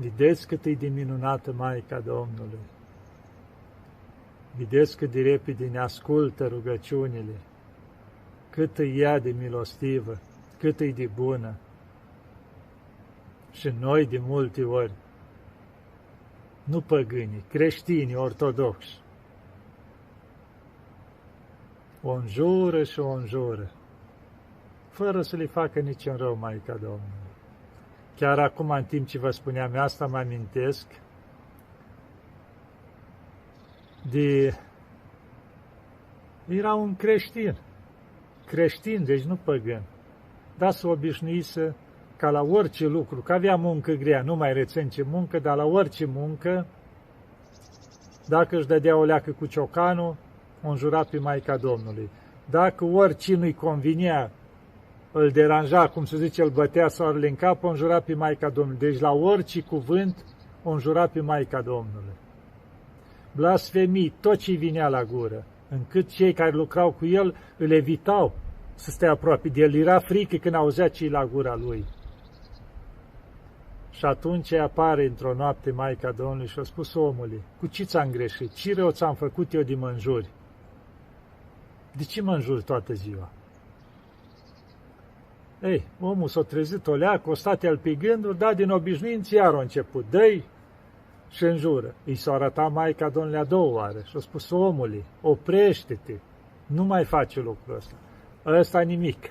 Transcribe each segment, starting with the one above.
Vedeți cât e de minunată Maica Domnului. Vedeți cât de repede ne ascultă rugăciunile, cât e ea de milostivă, cât e de bună. Și noi de multe ori, nu păgânii, creștinii ortodoxi, o înjură și o înjură, fără să le facă niciun rău Maica Domnului. Chiar acum, în timp ce vă spuneam asta, mă amintesc de... Era un creștin, deci nu păgân, dar s-o obișnuise ca la orice lucru, că avea muncă grea, nu mai rețin ce muncă, dar la orice muncă, dacă își dădea o leacă cu ciocanul, o înjura pe Maica Domnului. Dacă oricine nu-i convinea, îl deranja, cum se zice, îl bătea soarele în cap, o înjura pe Maica Domnului. Deci la orice cuvânt, o înjura pe Maica Domnului. Blasfemii, tot ce-i vinea la gură, încât cei care lucrau cu el îl evitau să stea aproape de el. Era frică când auzea ce-i la gura lui. Și atunci apare într-o noapte Maica Domnului și a spus omului, cu ce ți-am greșit? Ce rău ți-am făcut eu de mă înjuri? De ce mă înjuri toată ziua? Ei, omul s-a trezit o leacă, o stat el pe gânduri, dar din obișnuință iar a început, dă-i și înjură. I s-a arătat Maica Domnului a doua oară și a spus, omule, oprește-te, nu mai face lucrul ăsta. Ăsta nimic.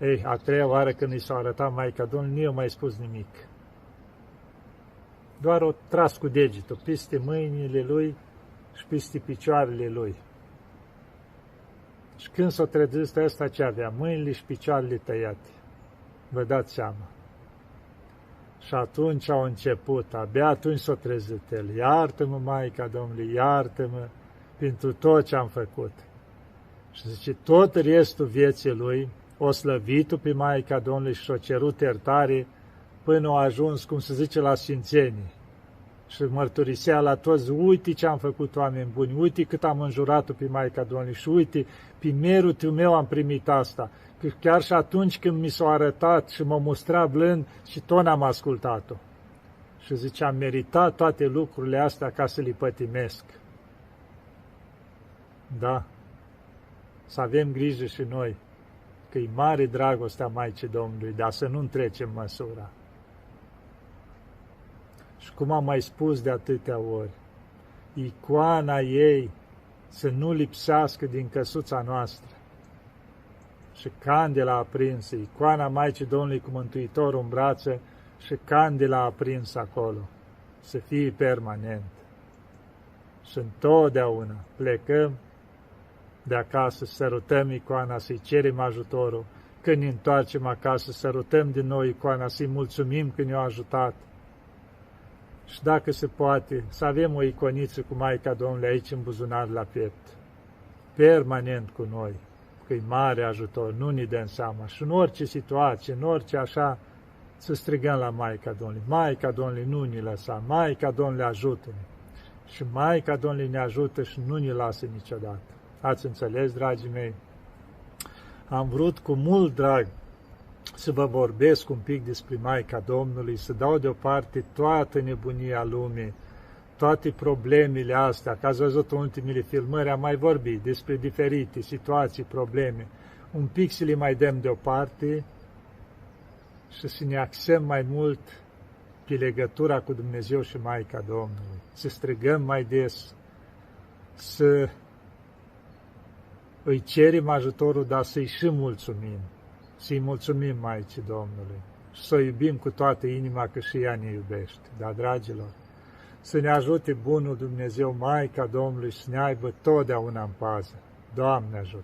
Ei, a treia oară când i s-a arătat Maica Domnului, nu i-a mai spus nimic. Doar o tras cu degetul peste mâinile lui și peste picioarele lui. Și când s-a trezit ăsta, ce avea? Mâinile și picioarele tăiate. Vă dați seama. Și atunci au început, abia atunci s-a trezit el. Iartă-mă, Maica Domnului, iartă-mă pentru tot ce am făcut. Și zice, tot restul vieții lui o slăvit pe Maica Domnului și și-a cerut iertare până a ajuns, cum se zice, la sfințenie. Și mărturisea la toți, uite ce am făcut, oameni buni, uite cât am înjurat-o pe Maica Domnului și uite, prin meritul meu am primit asta. Că chiar și atunci când mi s-a arătat și m-a mustrat blând și tot n-am ascultat-o. Și zice, am meritat toate lucrurile astea ca să le pătimesc. Da, să avem grijă și noi, că e mare dragostea Maicii Domnului, dar să nu întrecem măsura. Și cum am mai spus de atâtea ori, icoana ei să nu lipsească din căsuța noastră. Și candela aprinsă, icoana Maicii Domnului cu Mântuitorul în brațe și candela aprinsă acolo, să fie permanent. Și întotdeauna plecăm de acasă, sărutăm icoana, să-i cerem ajutorul. Când ne întoarcem acasă, sărutăm din nou icoana, să-i mulțumim că ne-a ajutat. Și dacă se poate, să avem o iconiță cu Maica Domnului aici în buzunar la piept, permanent cu noi, că e mare ajutor, nu ne dăm seama. Și în orice situație, în orice așa, să strigăm la Maica Domnului. Maica Domnului, nu ne lăsa, Maica Domnului, ajută-ne. Și Maica Domnului ne ajută și nu ne lasă niciodată. Ați înțeles, dragii mei? Am vrut cu mult drag să vă vorbesc un pic despre Maica Domnului, să dau deoparte toată nebunia lumii, toate problemele astea, că ați văzut în ultimele filmări, am mai vorbit despre diferite situații, probleme, un pic să le mai dăm deoparte și să ne axăm mai mult pe legătura cu Dumnezeu și Maica Domnului, să strigăm mai des, să îi cerem ajutorul, dar să-i și mulțumim. Să-i mulțumim Maicii Domnului și să o iubim cu toată inima, că și ea ne iubește. Dar, dragilor, să ne ajute bunul Dumnezeu, Maica Domnului, să ne aibă totdeauna în pază. Doamne ajută!